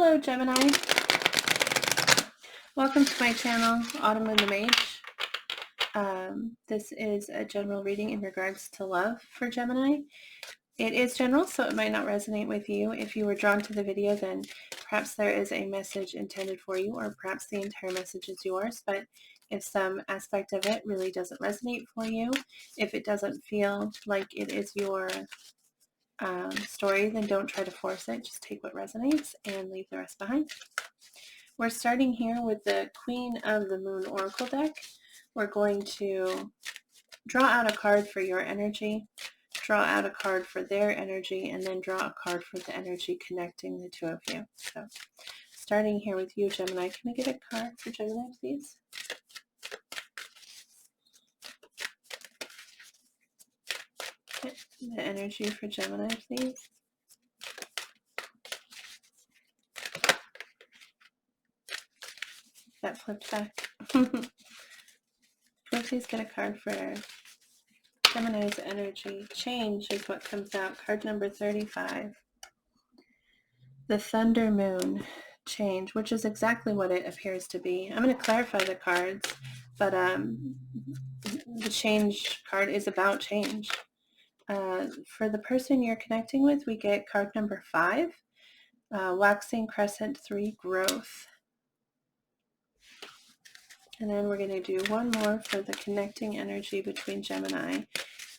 Hello, Gemini. Welcome to my channel, Autumn and the Mage. This is a general reading in regards to love for Gemini. It is general, so it might not resonate with you. If you were drawn to the video, then perhaps there is a message intended for you, or perhaps the entire message is yours. But if some aspect of it really doesn't resonate for you, if it doesn't feel like it is your story, then don't try to force it. Just take what resonates and leave the rest behind. We're starting here with the Queen of the Moon Oracle deck. We're going to draw out a card for your energy, draw out a card for their energy, and then draw a card for the energy connecting the two of you. So starting here with you, Gemini, can we get a card for Gemini, please? The energy for Gemini, please. That flipped back. Please get a card for Gemini's energy. Change is what comes out. Card number 35. The Thunder Moon. Change, which is exactly what it appears to be. I'm going to clarify the cards, but the change card is about change. For the person you're connecting with, we get card number 5. Waxing Crescent 3, Growth. And then we're going to do one more for the connecting energy between Gemini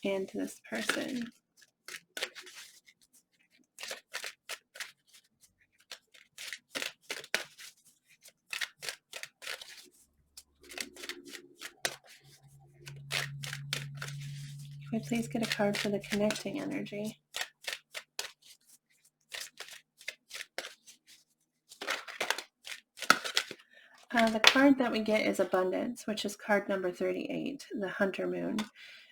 and this person. Can we please get a card for the connecting energy? The card that we get is Abundance, which is card number 38, the Hunter Moon.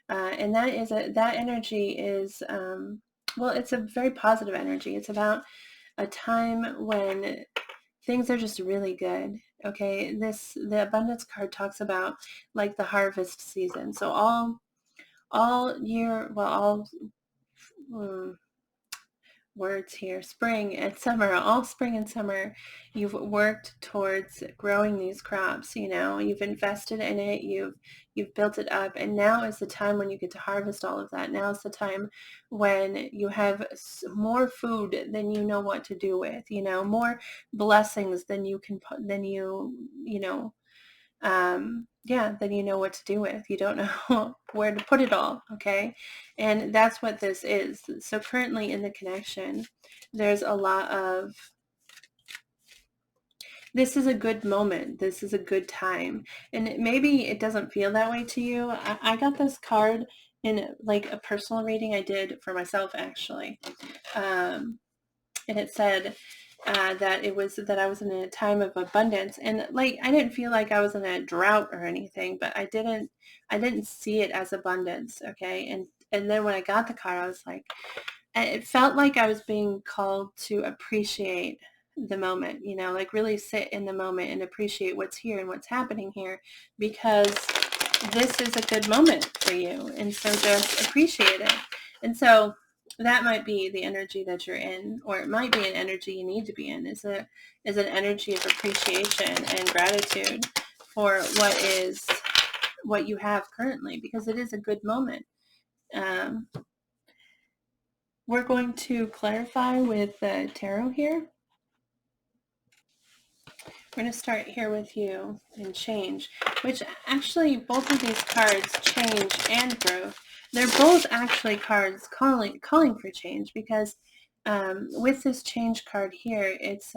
And that energy is, well, it's a very positive energy. It's about a time when things are just really good. Okay, the Abundance card talks about like the harvest season. So all year, well, words here, spring and summer, all spring and summer, you've worked towards growing these crops. You know, you've invested in it, you've built it up, and now is the time when you get to harvest all of that. Now is the time when you have more food than you know what to do with, you know, more blessings than you then you know what to do with. You don't know where to put it all, okay? And that's what this is. So currently in the connection, there's a lot of, this is a good moment. This is a good time. And maybe it doesn't feel that way to you. I got this card in like a personal reading I did for myself, actually. And it said, that I was in a time of abundance, and like I didn't feel like I was in a drought or anything, but I didn't see it as abundance, okay? And then when I got the card, I was like, it felt like I was being called to appreciate the moment, you know, like really sit in the moment and appreciate what's here and what's happening here, because this is a good moment for you, and so just appreciate it. And so that might be the energy that you're in, or it might be an energy you need to be in, is an energy of appreciation and gratitude for what you have currently, because it is a good moment. We're going to clarify with the tarot here. We're going to start here with you and change, which actually both of these cards, change and growth, they're both actually cards calling for change, because with this change card here, it's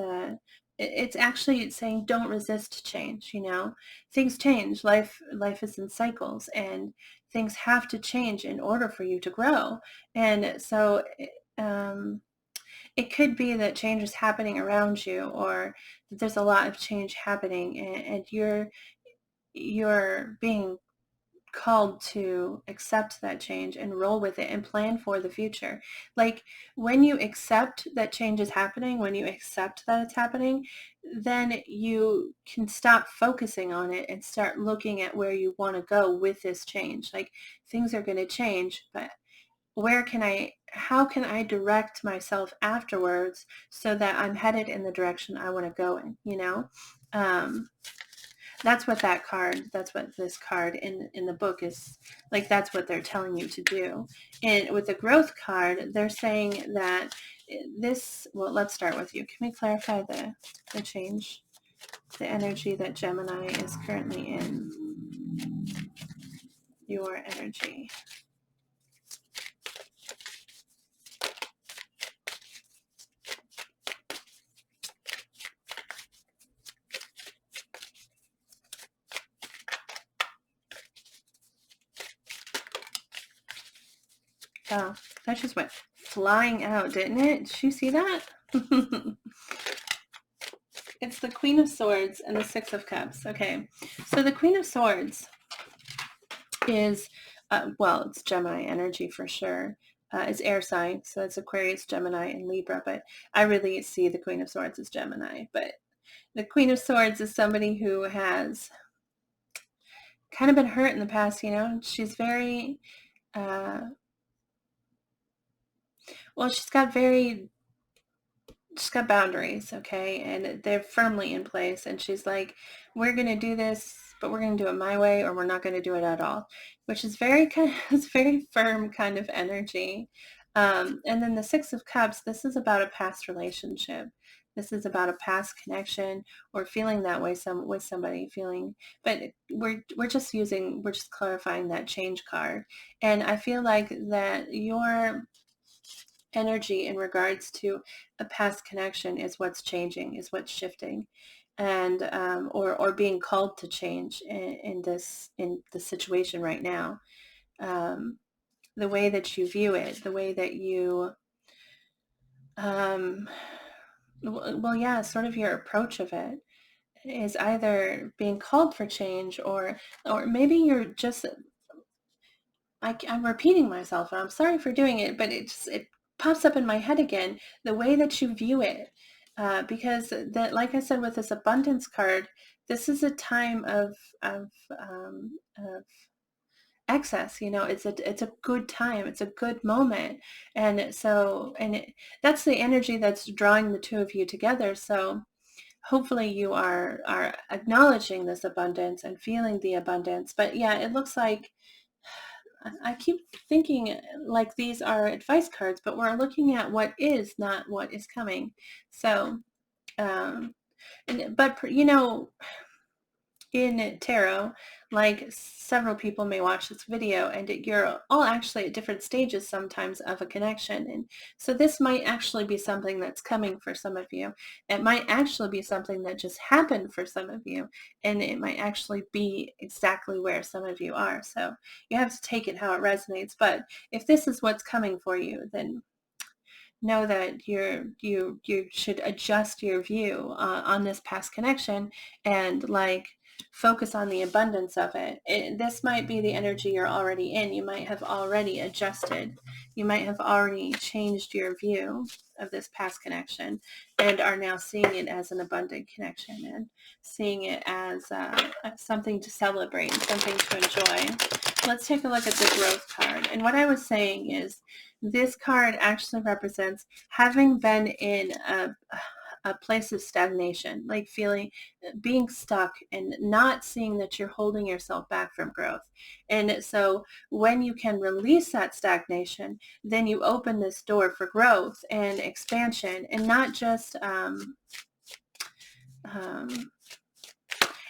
actually saying don't resist change. You know, things change. Life is in cycles, and things have to change in order for you to grow. And so it could be that change is happening around you, or that there's a lot of change happening, and you're being called to accept that change and roll with it and plan for the future. Like when you accept that change is happening, when you accept that it's happening, then you can stop focusing on it and start looking at where you want to go with this change. Like things are going to change, but how can I direct myself afterwards so that I'm headed in the direction I want to go in, you know? That's what this card in the book is like. That's what they're telling you to do. And with the growth card, they're saying that well, let's start with you. Can we clarify the change, the energy that Gemini is currently in? Your energy. Oh, that just went flying out, didn't it? Did you see that? It's the Queen of Swords and the Six of Cups. Okay, so the Queen of Swords is, well, it's Gemini energy for sure. It's air sign, so it's Aquarius, Gemini, and Libra, but I really see the Queen of Swords as Gemini. But the Queen of Swords is somebody who has kind of been hurt in the past, you know? She's very, well, she's got boundaries, okay? And they're firmly in place. And she's like, we're going to do this, but we're going to do it my way, or we're not going to do it at all, which is it's very firm kind of energy. And then the Six of Cups, this is about a past relationship. This is about a past connection or feeling that way with somebody, but we're just clarifying that change card. And I feel like that your energy in regards to a past connection is what's changing, is what's shifting, and or being called to change in the situation right now. The way that you view it, the way that you well, yeah, sort of your approach of it is either being called for change, or maybe you're just, I'm repeating myself, and I'm sorry for doing it, but it pops up in my head again, the way that you view it. Because that, like I said, with this abundance card, this is a time of excess. You know, it's a good time. It's a good moment. And so, that's the energy that's drawing the two of you together. So hopefully you are acknowledging this abundance and feeling the abundance. But yeah, it looks like, I keep thinking like these are advice cards, but we're looking at what is, not what is coming. So, but you know, in tarot, like, several people may watch this video, and you're all actually at different stages sometimes of a connection. And so this might actually be something that's coming for some of you. It might actually be something that just happened for some of you, and it might actually be exactly where some of you are. So you have to take it how it resonates. But if this is what's coming for you, then know that you should adjust your view on this past connection, and like focus on the abundance of it. This might be the energy you're already in. You might have already adjusted. You might have already changed your view of this past connection and are now seeing it as an abundant connection, and seeing it as something to celebrate, something to enjoy. Let's take a look at the growth card. And what I was saying is, this card actually represents having been in a place of stagnation, like being stuck and not seeing that you're holding yourself back from growth. And so when you can release that stagnation, then you open this door for growth and expansion, and not just,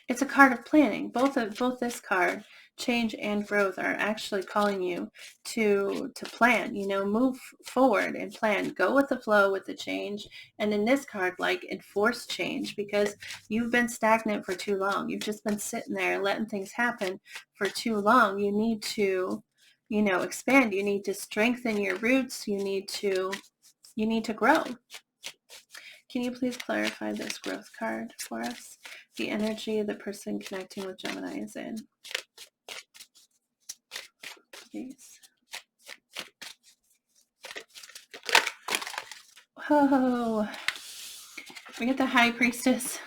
it's a card of planning. Both this card, change and growth, are actually calling you to plan, move forward and plan, go with the flow with the change. And in this card, like, enforce change, because you've been stagnant for too long. You've just been sitting there letting things happen for too long. You need to, expand. You need to strengthen your roots. You need to grow. Can you please clarify this growth card for us? The energy the person connecting with Gemini is in. Please. Oh, we get the High Priestess.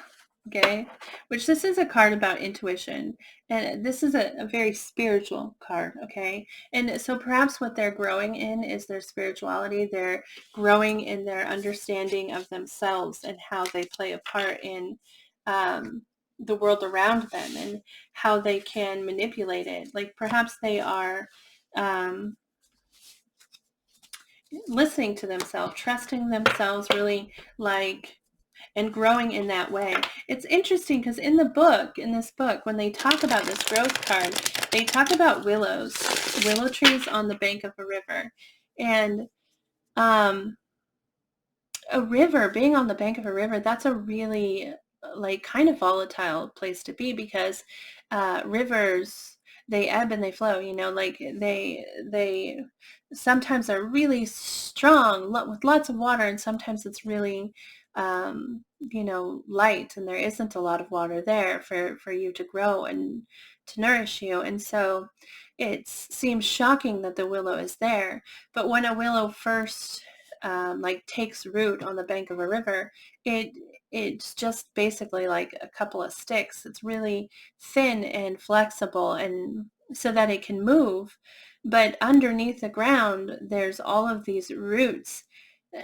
Okay, which this is a card about intuition, and this is a very spiritual card. Okay, and so perhaps what they're growing in is their spirituality. They're growing in their understanding of themselves and how they play a part in the world around them and how they can manipulate it. Like perhaps they are listening to themselves, trusting themselves, really, like, and growing in that way. It's interesting because in this book, when they talk about this growth card, they talk about willow trees on the bank of a river. And a river, being on the bank of a river, that's a really like kind of volatile place to be, because rivers, they ebb and they flow, like they sometimes are really strong with lots of water, and sometimes it's really light, and there isn't a lot of water there for you to grow and to nourish you. And so it seems shocking that the willow is there, but when a willow first like takes root on the bank of a river, it's just basically like a couple of sticks. It's really thin and flexible, and so that it can move. But underneath the ground, there's all of these roots,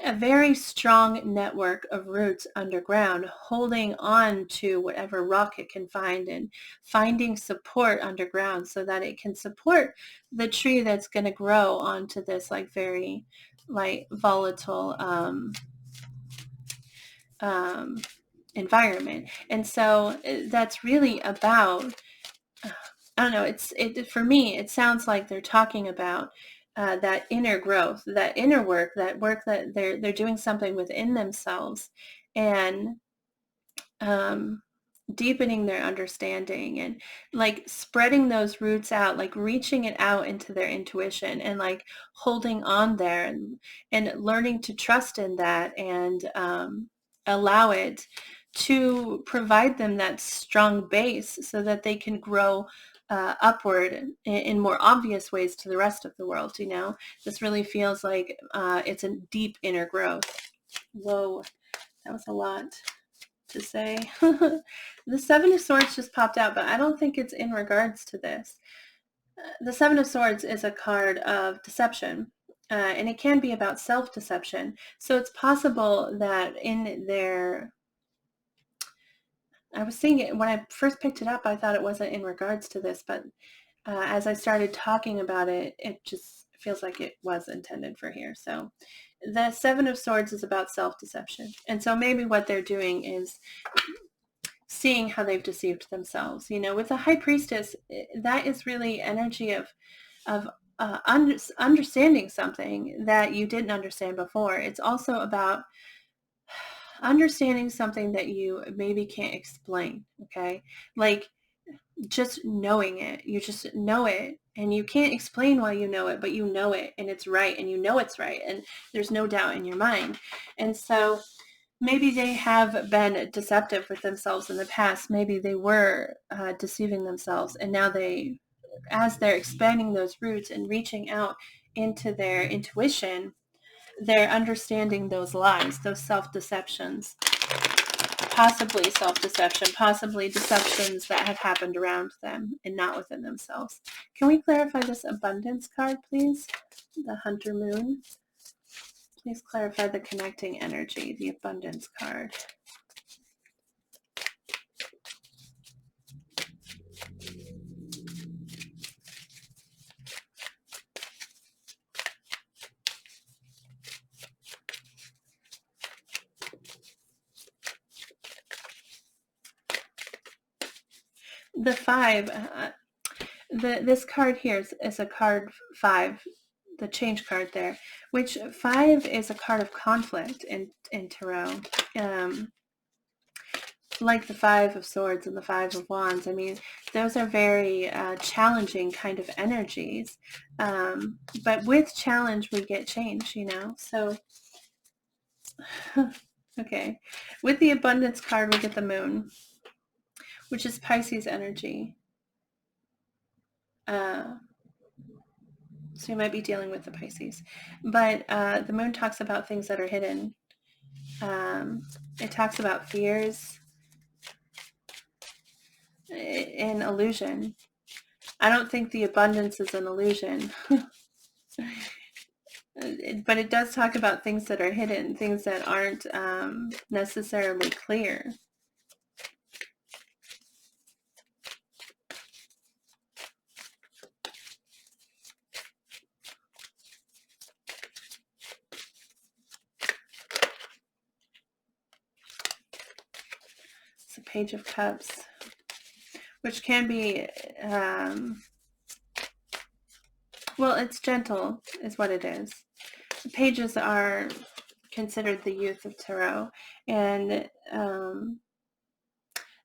a very strong network of roots underground, holding on to whatever rock it can find and finding support underground so that it can support the tree that's going to grow onto this like very like volatile environment. And so that's really about, I don't know, for me, it sounds like they're talking about that inner growth, that inner work, that they're doing something within themselves, and deepening their understanding, and like spreading those roots out, like reaching it out into their intuition, and like holding on there, and learning to trust in that, and allow it to provide them that strong base so that they can grow upward in more obvious ways to the rest of the world. This really feels like it's a deep inner growth. Whoa, that was a lot to say. The Seven of Swords just popped out, but I don't think it's in regards to this. The Seven of Swords is a card of deception, and it can be about self-deception. So it's possible that in their, I was seeing it when I first picked it up, I thought it wasn't in regards to this, but as I started talking about it, it just feels like it was intended for here. So the Seven of Swords is about self-deception. And so maybe what they're doing is seeing how they've deceived themselves. With the High Priestess, that is really energy of understanding something that you didn't understand before. It's also about understanding something that you maybe can't explain. Okay, like just knowing it. You just know it, and you can't explain why you know it, but you know it, and it's right, and you know it's right, and there's no doubt in your mind. And so maybe they have been deceptive with themselves in the past. Maybe they were deceiving themselves, and now as they're expanding those roots and reaching out into their intuition, they're understanding those lies, those self-deceptions, possibly self-deception, possibly deceptions that have happened around them and not within themselves. Can we clarify this abundance card, please? The Hunter Moon. Please clarify the connecting energy, the abundance card. The five, this card here is a card 5, the change card there, which 5 is a card of conflict in tarot. Like the 5 of Swords and the 5 of Wands. I mean, those are very challenging kind of energies. But with challenge, we get change, So, okay. With the abundance card, we get the Moon, which is Pisces energy. So you might be dealing with the Pisces. But the Moon talks about things that are hidden. It talks about fears. an illusion. I don't think the abundance is an illusion. But it does talk about things that are hidden, things that aren't necessarily clear. It's a Page of Cups, which can be, well, it's gentle is what it is. The pages are considered the youth of tarot, and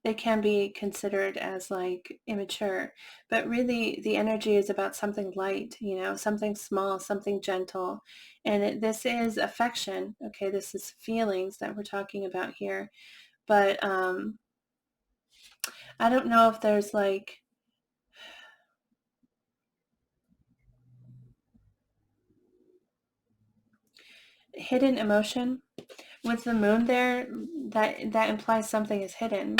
they can be considered as like immature, but really the energy is about something light, you know, something small, something gentle. And this is affection. Okay, this is feelings that we're talking about here. But I don't know if there's like hidden emotion with the moon there. That implies something is hidden.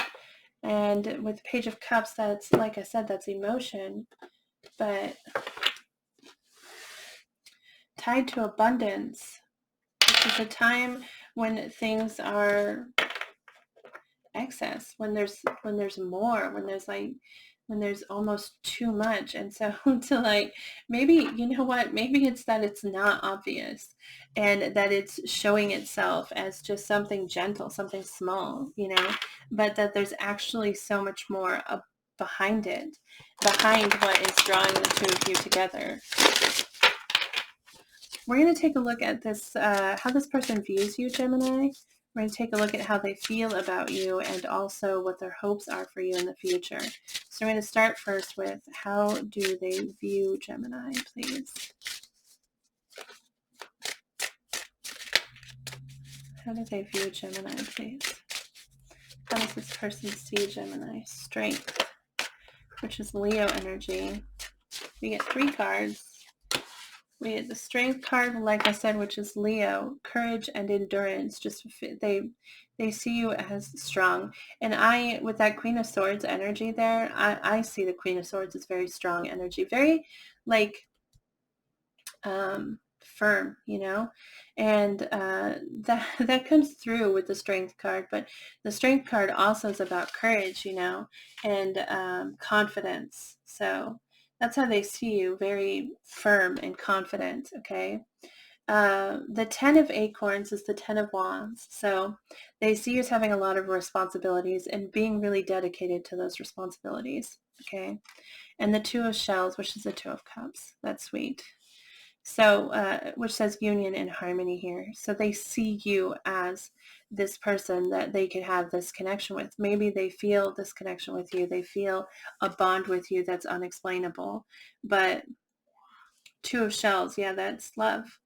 And with Page of Cups, that's, like I said, that's emotion, but tied to abundance. This is a time when things are excess, when there's more, when there's almost too much. And so to like, maybe, you know what, maybe it's that it's not obvious and that it's showing itself as just something gentle, something small, you know, but that there's actually so much more behind it, behind what is drawing the two of you together. We're going to take a look at this, how this person views you, Gemini. We're going to take a look at how they feel about you and also what their hopes are for you in the future. So we're going to start first with, how do they view Gemini, please? How do they view Gemini, please? How does this person see Gemini? Strength, which is Leo energy. We get 3 cards. We get the Strength card, like I said, which is Leo, courage and endurance. Just they see you as strong. And with that Queen of Swords energy there, I see the Queen of Swords as very strong energy, very like firm, you know, and that comes through with the Strength card. But the Strength card also is about courage, you know, and confidence. So that's how they see you, very firm and confident, okay? The 10 of Acorns is the 10 of Wands. So they see you as having a lot of responsibilities and being really dedicated to those responsibilities, okay? And the 2 of Shells, which is the 2 of Cups. That's sweet. So, which says union and harmony here. So they see you as this person that they could have this connection with. Maybe they feel this connection with you. They feel a bond with you that's unexplainable. But 2 of Shells, yeah, that's love.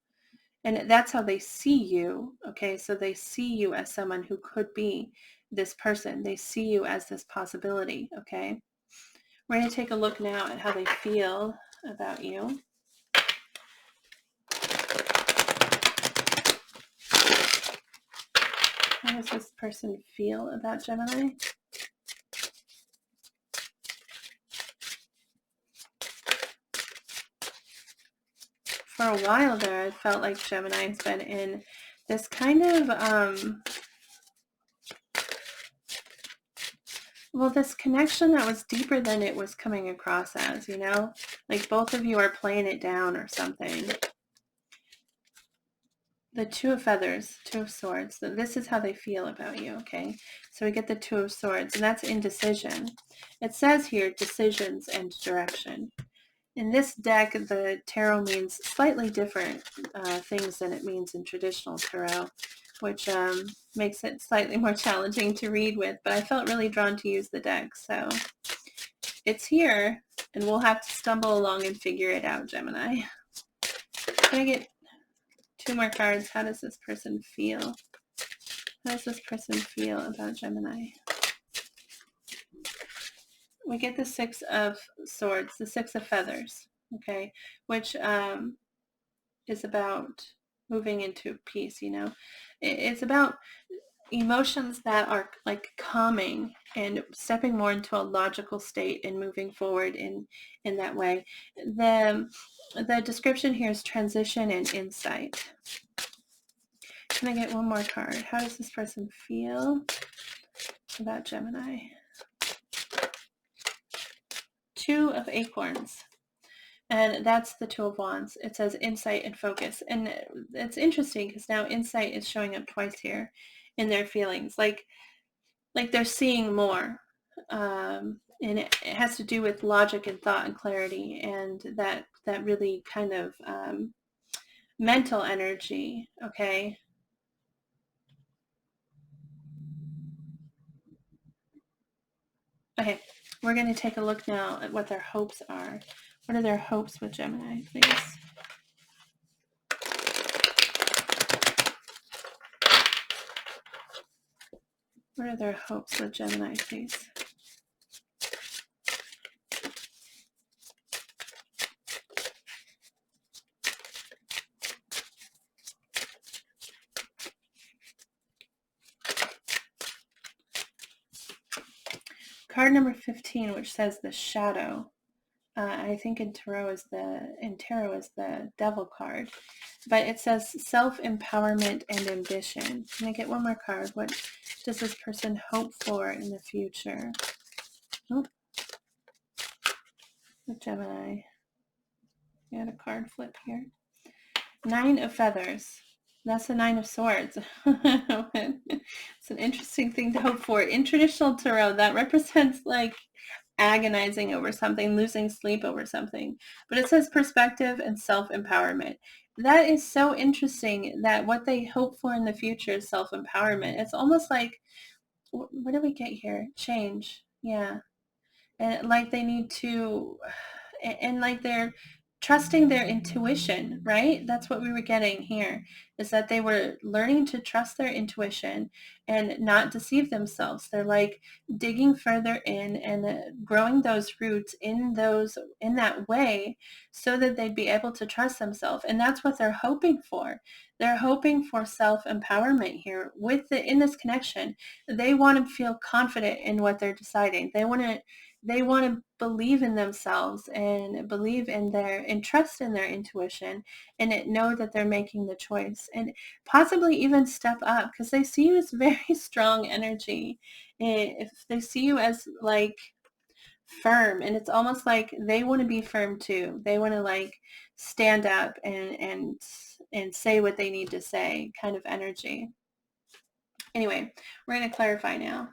And that's how they see you, okay? So they see you as someone who could be this person. They see you as this possibility, okay? We're going to take a look now at how they feel about you. How does this person feel about Gemini? For a while there, I felt like Gemini's been in this kind of, well, this connection that was deeper than it was coming across as, you know? Like both of you are playing it down or something. The 2 of Feathers, 2 of Swords. This is how they feel about you, okay? So we get the 2 of Swords, and that's indecision. It says here, decisions and direction. In this deck, the tarot means slightly different things than it means in traditional tarot, which makes it slightly more challenging to read with, but I felt really drawn to use the deck. So it's here, and we'll have to stumble along and figure it out, Gemini. Can I get 2 more cards? How does this person feel? How does this person feel about Gemini? We get the 6 of Swords, the 6 of Feathers, okay, which is about moving into peace, you know. It's about emotions that are like calming and stepping more into a logical state and moving forward in that way. The description here is transition and insight. Can I get one more card? How does this person feel about Gemini? Two of Acorns. And that's the Two of Wands. It says insight and focus. And it's interesting because now insight is showing up twice here in their feelings. Like they're seeing more. And it has to do with logic and thought and clarity, and that really kind of mental energy. Okay. Okay, we're going to take a look now at what their hopes are. What are their hopes with Gemini, please? What are their hopes with Gemini, please? Card number 15, which says the shadow. I think in tarot is the devil card, but it says self-empowerment and ambition. Can I get one more card? What does this person hope for in the future? Oh, with Gemini. We had a card flip here. Nine of Feathers. That's the Nine of Swords. It's an interesting thing to hope for. In traditional tarot, that represents like agonizing over something, losing sleep over something. But it says perspective and self-empowerment. That is so interesting that what they hope for in the future is self-empowerment. It's almost like, what do we get here? Change. Yeah. And like they need to, and like they're trusting their intuition, right? That's what we were getting here, is that they were learning to trust their intuition and not deceive themselves. They're like digging further in and growing those roots in that way so that they'd be able to trust themselves. And that's what they're hoping for. They're hoping for self-empowerment here in this connection. They want to feel confident in what they're deciding. They want to believe in themselves and believe in and trust in their intuition and know that they're making the choice, and possibly even step up because they see you as very strong energy. If they see you as like firm, and it's almost like they want to be firm too. They want to like stand up and say what they need to say, kind of energy. Anyway, we're going to clarify now,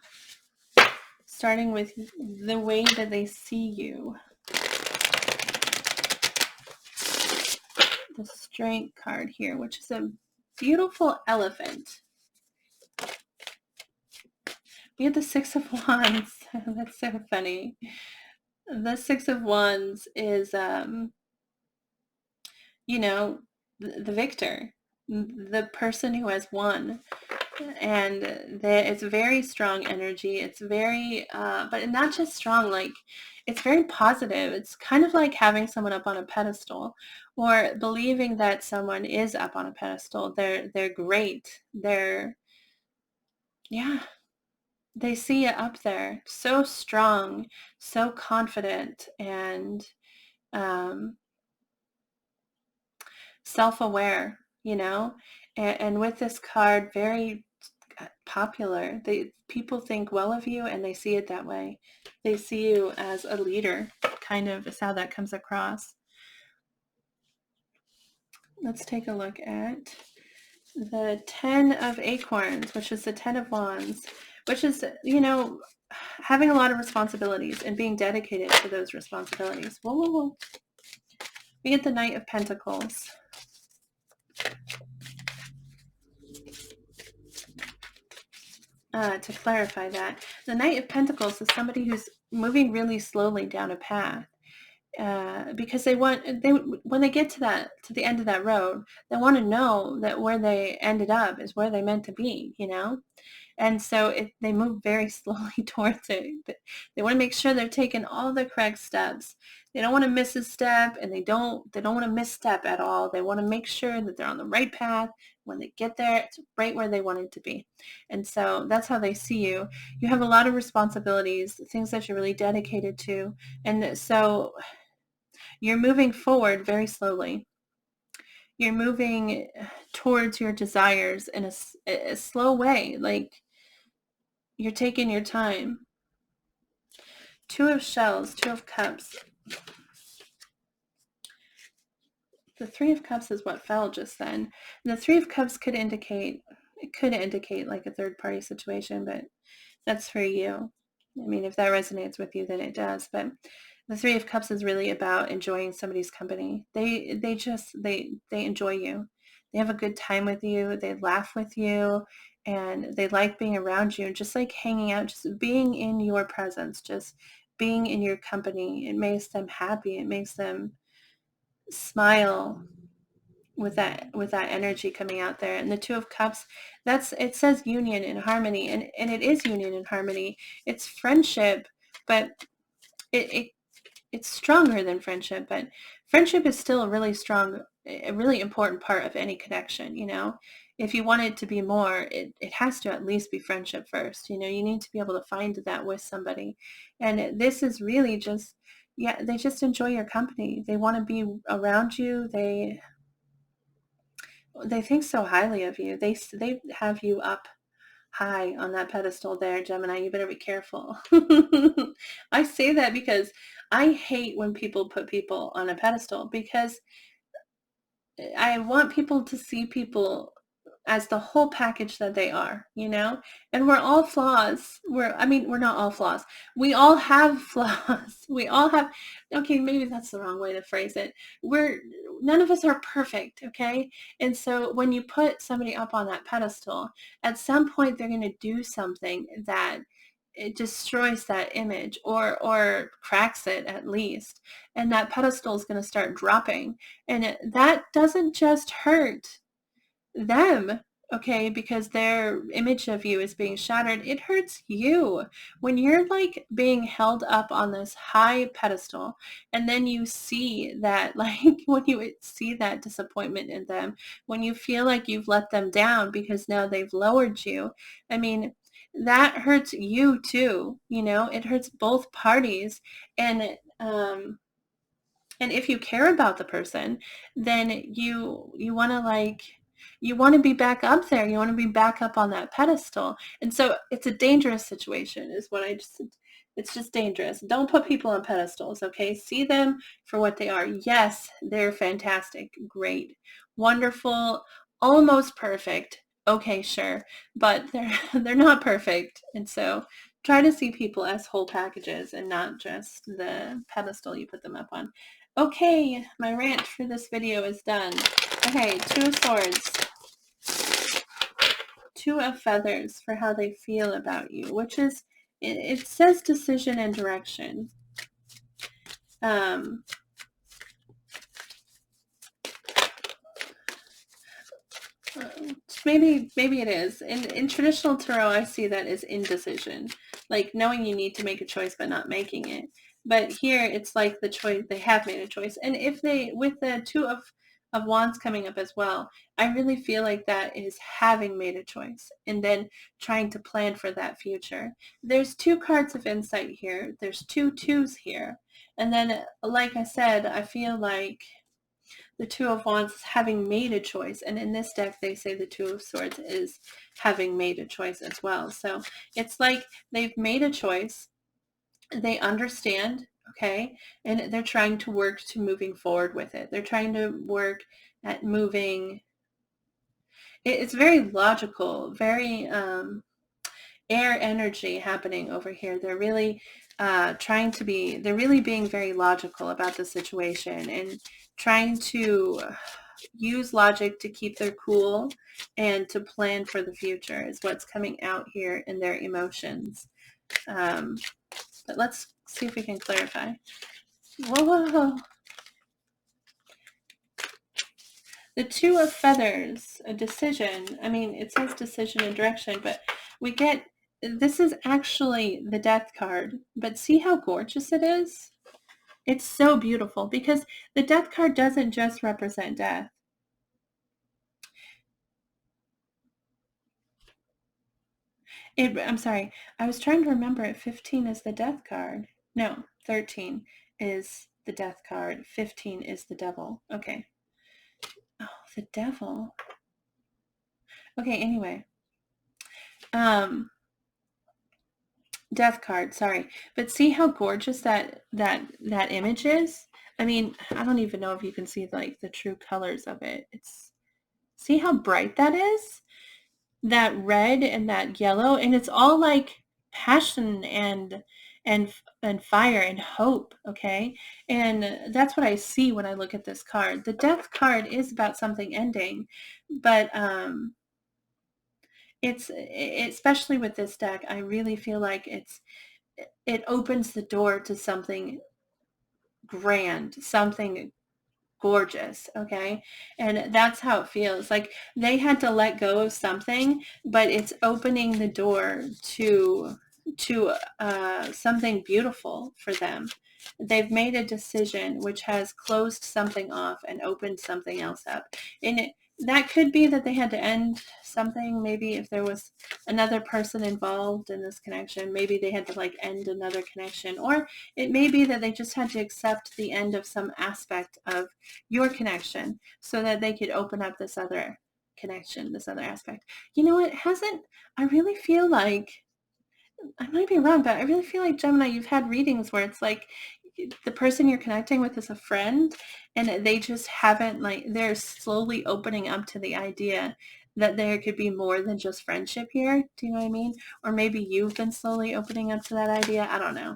starting with the way that they see you. The Strength card here, which is a beautiful elephant. We have the Six of Wands. That's so funny. The Six of Wands is, the victor, the person who has won. And it's very strong energy. It's very, but not just strong, like it's very positive. It's kind of like having someone up on a pedestal, or believing that someone is up on a pedestal. They're great. They see it up there. So strong, so confident, and self-aware, and with this card, very popular. People think well of you, and they see it that way. They see you as a leader, kind of is how that comes across. Let's take a look at the 10 of Acorns, which is the 10 of Wands, which is, having a lot of responsibilities and being dedicated to those responsibilities. Whoa. We get the Knight of Pentacles. To clarify that, the Knight of Pentacles is somebody who's moving really slowly down a path, because when they get to the end of that road, they want to know that where they ended up is where they meant to be, and so they move very slowly towards it. They want to make sure they're taking all the correct steps. They don't want to miss a step, and they don't want to misstep at all. They want to make sure that they're on the right path when they get there, it's right where they wanted to be. And so that's how they see you. You have a lot of responsibilities, things that you're really dedicated to. And so you're moving forward very slowly. You're moving towards your desires in a slow way. Like, you're taking your time. Two of Shells, Two of Cups. The Three of Cups is what fell just then. And the Three of Cups could indicate like a third party situation, but that's for you. I mean, if that resonates with you, then it does. But the Three of Cups is really about enjoying somebody's company. They enjoy you. They have a good time with you. They laugh with you, and they like being around you, and just like hanging out, just being in your presence, just being in your company. It makes them happy. It makes them smile with that energy coming out there. And the Two of Cups, it says union and harmony, and it is union and harmony. It's friendship, but it's stronger than friendship. But friendship is still a really strong, a really important part of any connection. You know, if you want it to be more, it has to at least be friendship first. You know, you need to be able to find that with somebody. And this is really just, yeah, they just enjoy your company. They want to be around you. They think so highly of you. They have you up high on that pedestal there, Gemini. You better be careful. I say that because I hate when people put people on a pedestal, because I want people to see people as the whole package that they are, you know? And we're all flaws. We're not all flaws. We all have flaws. We all have, okay, maybe that's the wrong way to phrase it. None of us are perfect, okay? And so when you put somebody up on that pedestal, at some point they're going to do something that it destroys that image, or cracks it at least. And that pedestal is going to start dropping. And that doesn't just hurt them, okay, because their image of you is being shattered. It hurts you when you're like being held up on this high pedestal, and then you see that, like, when you see that disappointment in them, when you feel like you've let them down because now they've lowered you. I mean, that hurts you too, you know. It hurts both parties. And if you care about the person, then you want to, like, you want to be back up there. You want to be back up on that pedestal. And so it's a dangerous situation is what it's just dangerous. Don't put people on pedestals, okay? See them for what they are. Yes, they're fantastic, great, wonderful, almost perfect. Okay, sure. But they're not perfect. And so try to see people as whole packages and not just the pedestal you put them up on. Okay, my rant for this video is done. Okay, Two of Swords. Two of Feathers for how they feel about you, which is, it says decision and direction. Maybe it is. In traditional tarot, I see that as indecision, like knowing you need to make a choice but not making it. But here it's like the choice, they have made a choice. And if they, with the Two of Wands coming up as well, I really feel like that is having made a choice and then trying to plan for that future. There's two cards of insight here. There's two twos here. And then, like I said, I feel like the Two of Wands is having made a choice. And in this deck, they say the Two of Swords is having made a choice as well. So it's like they've made a choice. They understand, okay? And they're trying to work to moving forward with it. They're trying to work at moving. It's very logical, very air energy happening over here. They're really they're really being very logical about the situation and trying to use logic to keep their cool and to plan for the future is what's coming out here in their emotions. But let's see if we can clarify. Whoa. The Two of Feathers, a decision. I mean, it says decision and direction, but we get, this is actually the Death card, but see how gorgeous it is? It's so beautiful because the Death card doesn't just represent death. I'm sorry. I was trying to remember it. 15 is the death card. No, 13 is the death card. 15 is the devil. Okay. Oh, the devil. Okay, anyway. Death card, sorry. But see how gorgeous that image is? I mean, I don't even know if you can see like the true colors of it. See how bright that is? That red and that yellow, and it's all like passion and and fire and hope, okay? And that's what I see when I look at this card. The death card is about something ending, but it's especially with this deck, I really feel like it opens the door to something grand, something gorgeous, okay? And that's how it feels. Like they had to let go of something, but it's opening the door to something beautiful for them. They've made a decision which has closed something off and opened something else up. And that could be that they had to end something. Maybe if there was another person involved in this connection, maybe they had to like end another connection, or it may be that they just had to accept the end of some aspect of your connection so that they could open up this other connection, this other aspect. You know, it hasn't, I really feel like, I might be wrong, but I really feel like, Gemini, you've had readings where it's like the person you're connecting with is a friend and they just haven't, like, they're slowly opening up to the idea that there could be more than just friendship here. Do you know what I mean? Or maybe you've been slowly opening up to that idea. I don't know.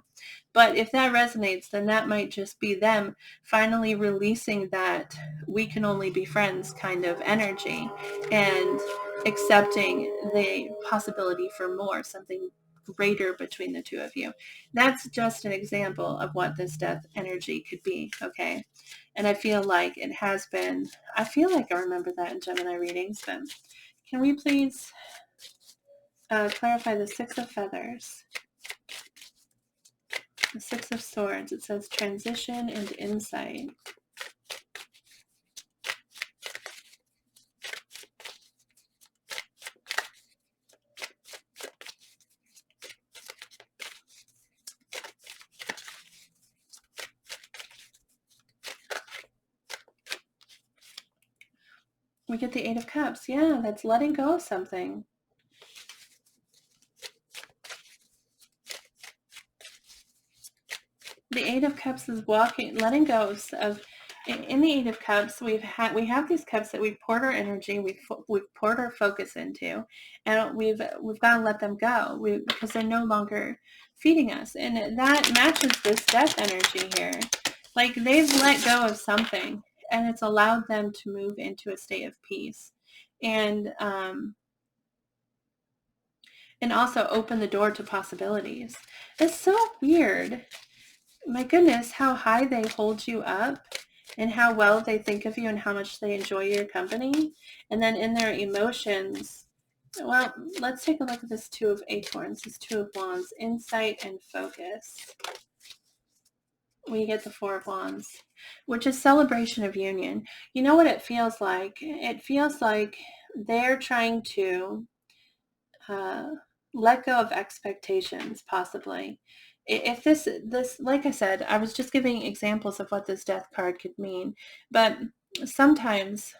But if that resonates, then that might just be them finally releasing that we can only be friends kind of energy and accepting the possibility for more, something greater between the two of you. That's just an example of what this death energy could be, okay? And I feel like it has been, I feel like I remember that in Gemini readings, but can we please clarify the Six of Feathers? The Six of Swords, it says transition and insight. We get the Eight of Cups. Yeah, that's letting go of something. The Eight of Cups is letting go of. In the Eight of Cups, we have these cups that we've poured our energy, we've poured our focus into, and we've got to let them go because they're no longer feeding us, and that matches this death energy here. Like they've let go of something, and it's allowed them to move into a state of peace, and also open the door to possibilities. It's so weird. My goodness, how high they hold you up and how well they think of you and how much they enjoy your company. And then in their emotions, well, let's take a look at this Two of Acorns, this Two of Wands, insight and focus. We get the Four of Wands, which is celebration of union. You know what it feels like? It feels like they're trying to let go of expectations, possibly. If this, like I said, I was just giving examples of what this death card could mean, but sometimes,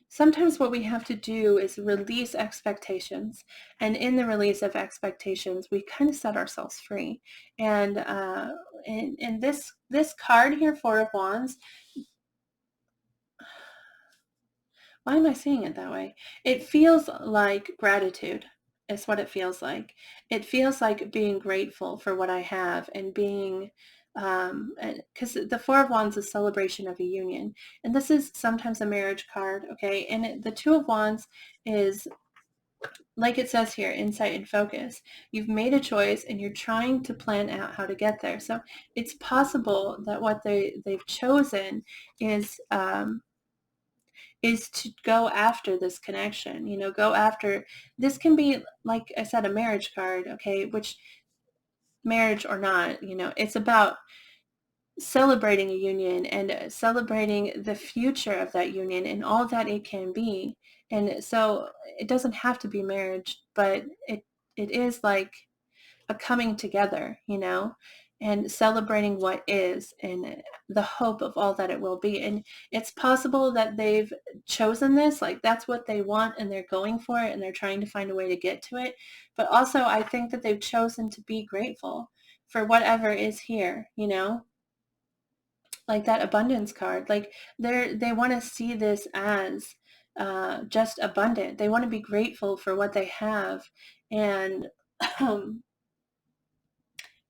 sometimes what we have to do is release expectations, and in the release of expectations, we kind of set ourselves free. And this card here, Four of Wands, why am I seeing it that way? It feels like gratitude. Is what it feels like. It feels like being grateful for what I have and being, because the Four of Wands is celebration of a union. And this is sometimes a marriage card, okay? And the Two of Wands is, like it says here, insight and focus. You've made a choice and you're trying to plan out how to get there. So it's possible that what they've chosen is to go after this connection, go after, this can be, like I said, a marriage card, okay, which, marriage or not, it's about celebrating a union and celebrating the future of that union and all that it can be And so it doesn't have to be marriage, but it is like a coming together, you know, and celebrating what is and the hope of all that it will be. And it's possible that they've chosen this, like that's what they want and they're going for it and they're trying to find a way to get to it. But also I think that they've chosen to be grateful for whatever is here, you know, like that abundance card. Like they want to see this as just abundant. They want to be grateful for what they have, and um,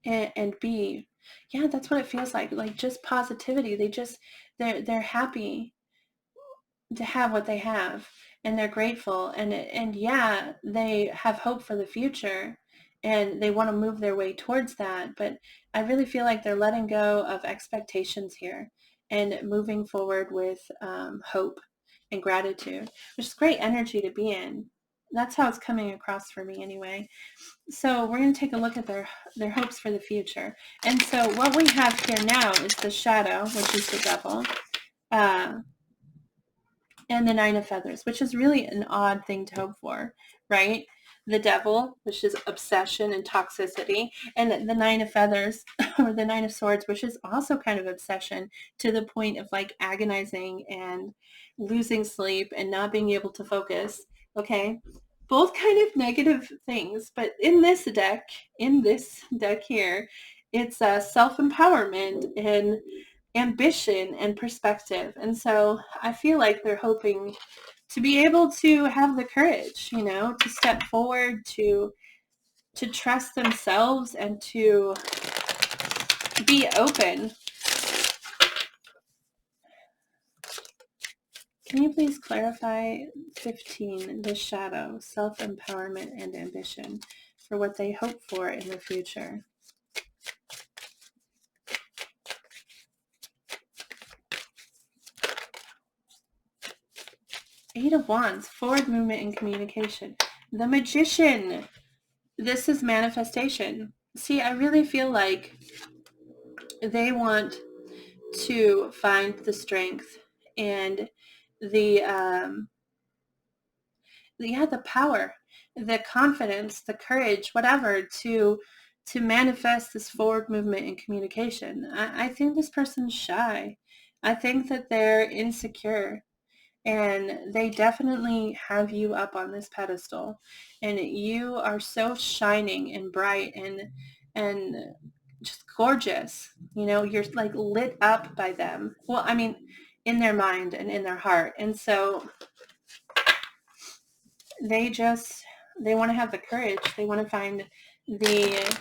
and be, yeah, that's what it feels like just positivity. They're happy to have what they have, and they're grateful, and yeah, they have hope for the future, and they want to move their way towards that. But I really feel like they're letting go of expectations here and moving forward with hope and gratitude, which is great energy to be in. That's how it's coming across for me anyway. So we're going to take a look at their hopes for the future. And so what we have here now is the shadow, which is the devil, uh, and the Nine of Feathers, which is really an odd thing to hope for, right? The devil, which is obsession and toxicity, and the Nine of Feathers, or the Nine of Swords, which is also kind of obsession to the point of like agonizing and losing sleep and not being able to focus, okay? Both kind of negative things, but in this deck here, it's self-empowerment and ambition and perspective. And so I feel like they're hoping to be able to have the courage, you know, to step forward, to trust themselves, and to be open. Can you please clarify 15, the shadow, self-empowerment and ambition, for what they hope for in the future? Eight of Wands, forward movement and communication. The Magician. This is manifestation. See, I really feel like they want to find the strength and the the power, the confidence, the courage, whatever, to manifest this forward movement and communication. I think this person's shy. I think that they're insecure, and they definitely have you up on this pedestal, and you are so shining and bright and just gorgeous. You know, you're like lit up by them. Well, I mean, in their mind and in their heart. And so they want to have the courage. They want to find the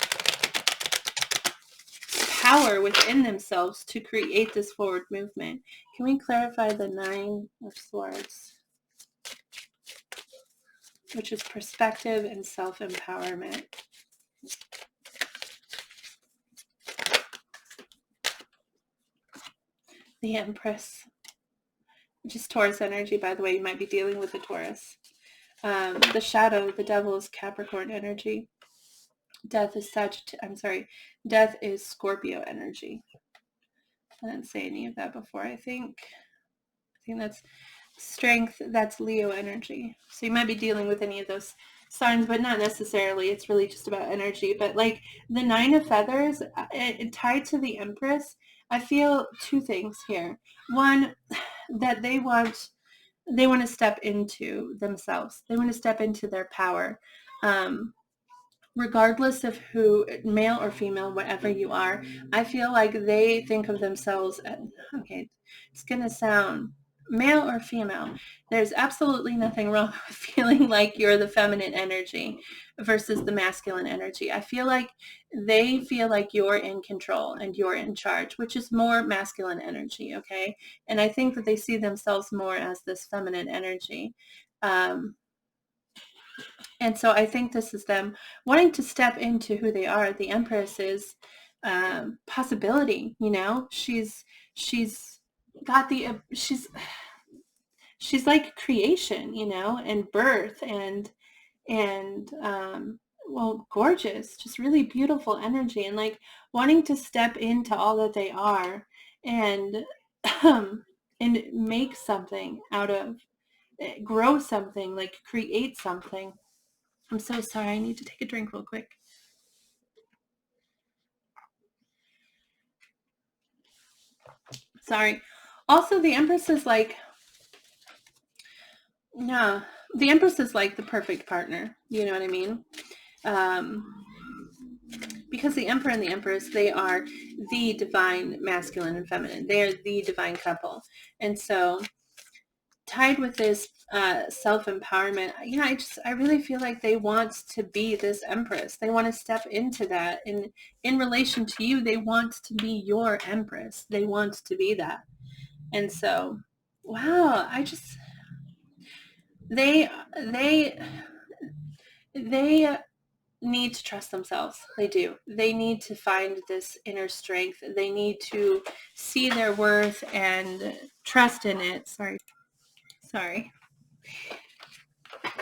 power within themselves to create this forward movement. Can we clarify the Nine of Swords, which is perspective and self-empowerment? The Empress, which is Taurus energy, by the way. You might be dealing with a Taurus. The shadow, the devil, is Capricorn energy. Death is Scorpio energy. I didn't say any of that before. I think that's strength, that's Leo energy. So you might be dealing with any of those signs, but not necessarily. It's really just about energy. But like the Nine of Feathers, tied to the Empress, I feel two things here. One, that they want to step into themselves. They want to step into their power. Regardless of who, male or female, whatever you are, I feel like they think of themselves as, okay, it's going to sound male or female. There's absolutely nothing wrong with feeling like you're the feminine energy versus the masculine energy. I feel like they feel like you're in control and you're in charge, which is more masculine energy, okay? And I think that they see themselves more as this feminine energy. And so I think this is them wanting to step into who they are. The Empress is possibility, you know. She's got she's like creation, you know, and birth and well, gorgeous, just really beautiful energy, and like wanting to step into all that they are and and make something out of grow something, like create something. I'm so sorry. I need to take a drink real quick. Sorry. Also, the Empress is like, yeah, the Empress is like the perfect partner. You know what I mean? Because the Emperor and the Empress, they are the divine masculine and feminine. They are the divine couple. And so tied with this self-empowerment, I really feel like they want to be this Empress. They want to step into that. And in relation to you, they want to be your Empress. They want to be that. And so, wow, they need to trust themselves. They do. They need to find this inner strength. They need to see their worth and trust in it. Sorry.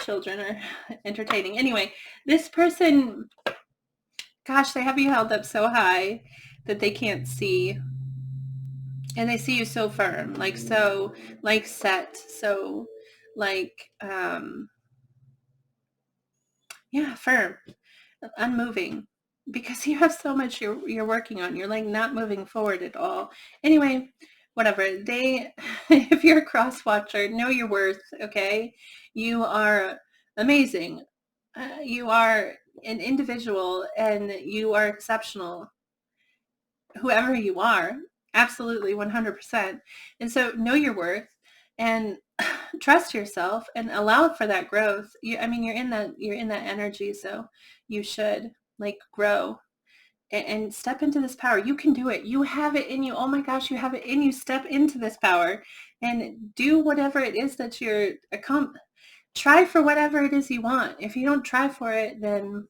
Children are entertaining. Anyway, this person, gosh, they have you held up so high that they can't see. And they see you so firm, like so, like set, so like, yeah, firm, unmoving, because you have so much you're working on. You're like not moving forward at all. Anyway, whatever. If you're a cross watcher, know your worth. Okay, you are amazing. You are an individual, and you are exceptional. Whoever you are, absolutely 100%. And so know your worth and trust yourself and allow for that growth. You're in that energy, so you should like grow and step into this power. You can do it. You have it in you. Oh my gosh, you have it in you. Step into this power and do whatever it is that you're try for whatever it is you want. If you don't try for it, then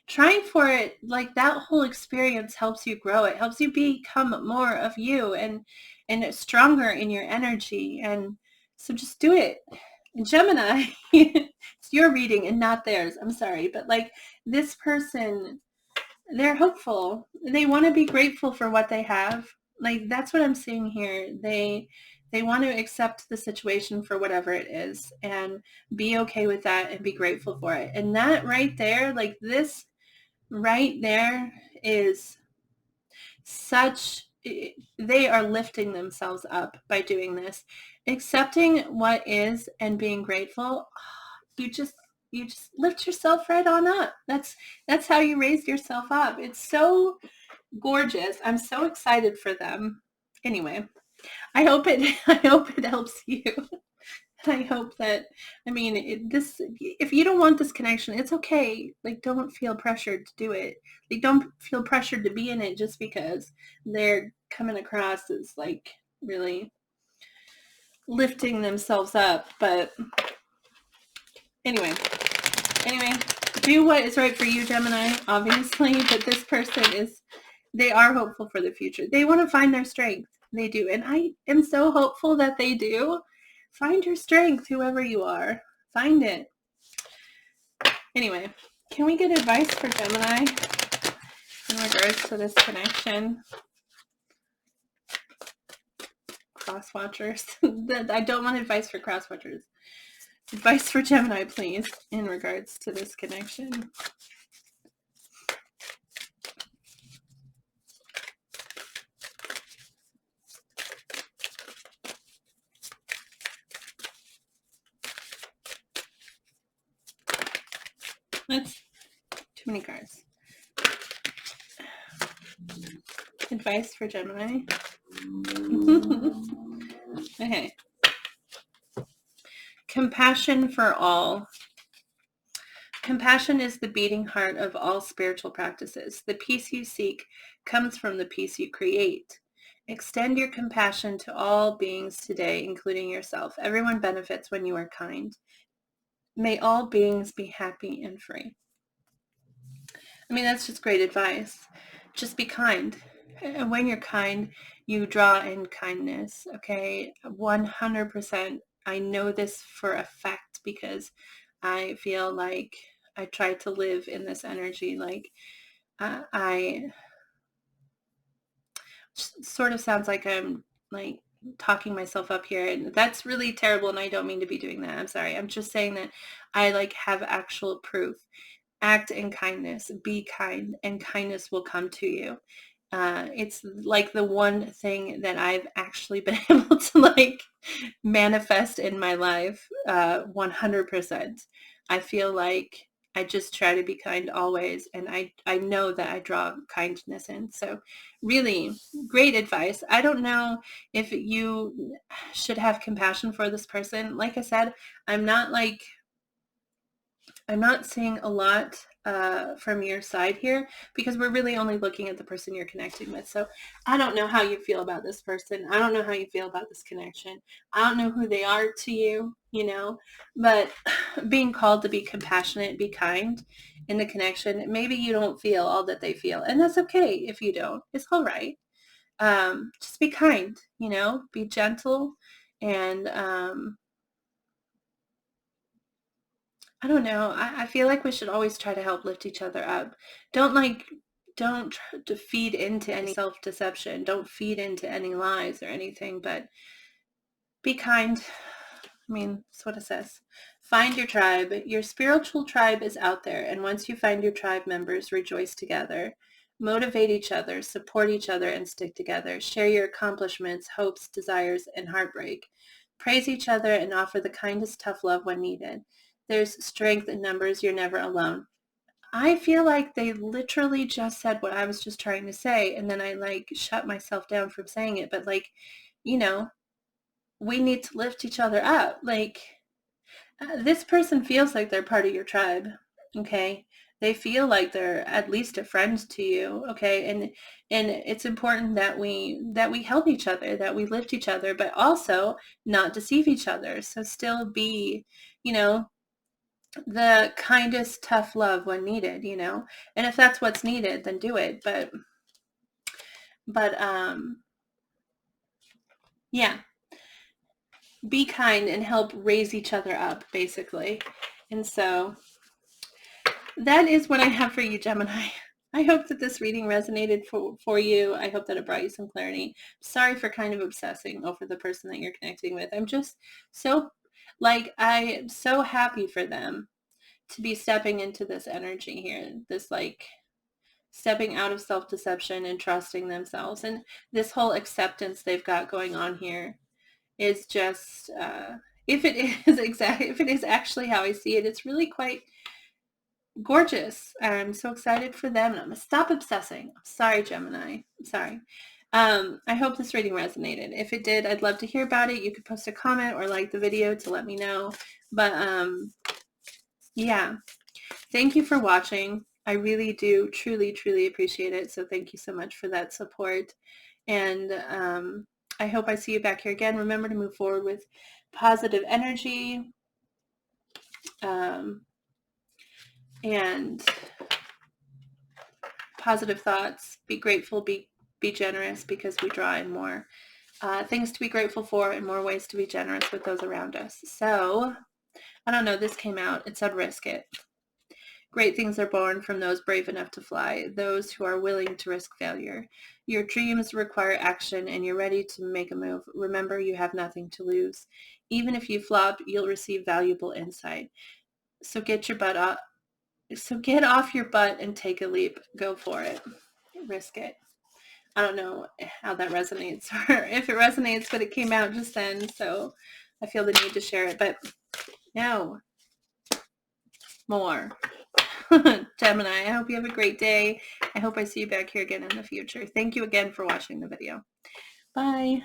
trying for it, like that whole experience helps you grow. It helps you become more of you and stronger in your energy. And so just do it. Gemini, it's your reading and not theirs. I'm sorry, but like this person, they're hopeful. They want to be grateful for what they have. Like that's what I'm seeing here. They want to accept the situation for whatever it is and be okay with that and be grateful for it. And that right there, like this right there is such, they are lifting themselves up by doing this. Accepting what is and being grateful, you just lift yourself right on up. That's how you raise yourself up. It's so gorgeous. I'm so excited for them. Anyway, I hope it helps you. I hope that, if you don't want this connection, it's okay. Like, don't feel pressured to do it. Like, don't feel pressured to be in it just because they're coming across as like really lifting themselves up. But anyway, do what is right for you, Gemini, obviously. But this person they are hopeful for the future. They want to find their strength. They do. And I am so hopeful that they do. Find your strength, whoever you are. Find it. Anyway, can we get advice for Gemini in regards to this connection? Cross watchers. I don't want advice for cross watchers. Advice for Gemini, please, in regards to this connection. That's too many cards. Advice for Gemini. Okay. Compassion for all. Compassion is the beating heart of all spiritual practices. The peace you seek comes from the peace you create. Extend your compassion to all beings today, including yourself. Everyone benefits when you are kind. May all beings be happy and free. That's just great advice. Just be kind. And when you're kind, you draw in kindness, okay? 100%. I know this for a fact because I feel like I try to live in this energy. Like I sort of sounds like I'm like talking myself up here, and that's really terrible, and I don't mean to be doing that. I'm sorry. I'm just saying that I like have actual proof. Act in kindness, be kind, and kindness will come to you. It's like the one thing that I've actually been able to like manifest in my life 100%. I feel like I just try to be kind always, and I know that I draw kindness in. So really great advice. I don't know if you should have compassion for this person. Like I said, I'm not seeing a lot from your side here, because we're really only looking at the person you're connecting with. So I don't know how you feel about this person. I don't know how you feel about this connection. I don't know who they are to you, but being called to be compassionate, be kind in the connection. Maybe you don't feel all that they feel, and that's okay if you don't. It's all right. Just be kind, be gentle, and I don't know. I feel like we should always try to help lift each other up. Don't try to feed into any self-deception. Don't feed into any lies or anything, but be kind. I mean, that's what it says. Find your tribe. Your spiritual tribe is out there. And once you find your tribe members, rejoice together. Motivate each other, support each other, and stick together. Share your accomplishments, hopes, desires, and heartbreak. Praise each other and offer the kindest tough love when needed. There's strength in numbers. You're never alone. I feel like they literally just said what I was just trying to say, and then I like shut myself down from saying it. But like, we need to lift each other up. Like, this person feels like they're part of your tribe. Okay. They feel like they're at least a friend to you. Okay. And it's important that we help each other, that we lift each other, but also not deceive each other. So still be, the kindest tough love when needed, and if that's what's needed, then do it. But yeah, be kind and help raise each other up, basically. And so that is what I have for you, Gemini. I hope that this reading resonated for you. I hope that it brought you some clarity. Sorry for kind of obsessing over the person that you're connecting with. I'm just I'm so happy for them to be stepping into this energy here, this like stepping out of self-deception and trusting themselves. And this whole acceptance they've got going on here is just, if it is actually how I see it, it's really quite gorgeous. I'm so excited for them. And I'm going to stop obsessing. I'm sorry, Gemini. I'm sorry. I hope this reading resonated. If it did, I'd love to hear about it. You could post a comment or like the video to let me know. But yeah. Thank you for watching. I really do truly, truly appreciate it. So thank you so much for that support. And I hope I see you back here again. Remember to move forward with positive energy and positive thoughts. Be grateful, be generous, because we draw in more things to be grateful for and more ways to be generous with those around us. So I don't know, this came out. It said risk it. Great things are born from those brave enough to fly, those who are willing to risk failure. Your dreams require action, and you're ready to make a move. Remember, you have nothing to lose. Even if you flop, you'll receive valuable insight. So get off your butt and take a leap. Go for it. Risk it. I don't know how that resonates or if it resonates, but it came out just then, so I feel the need to share it. But no, more. Gemini, I hope you have a great day. I hope I see you back here again in the future. Thank you again for watching the video. Bye.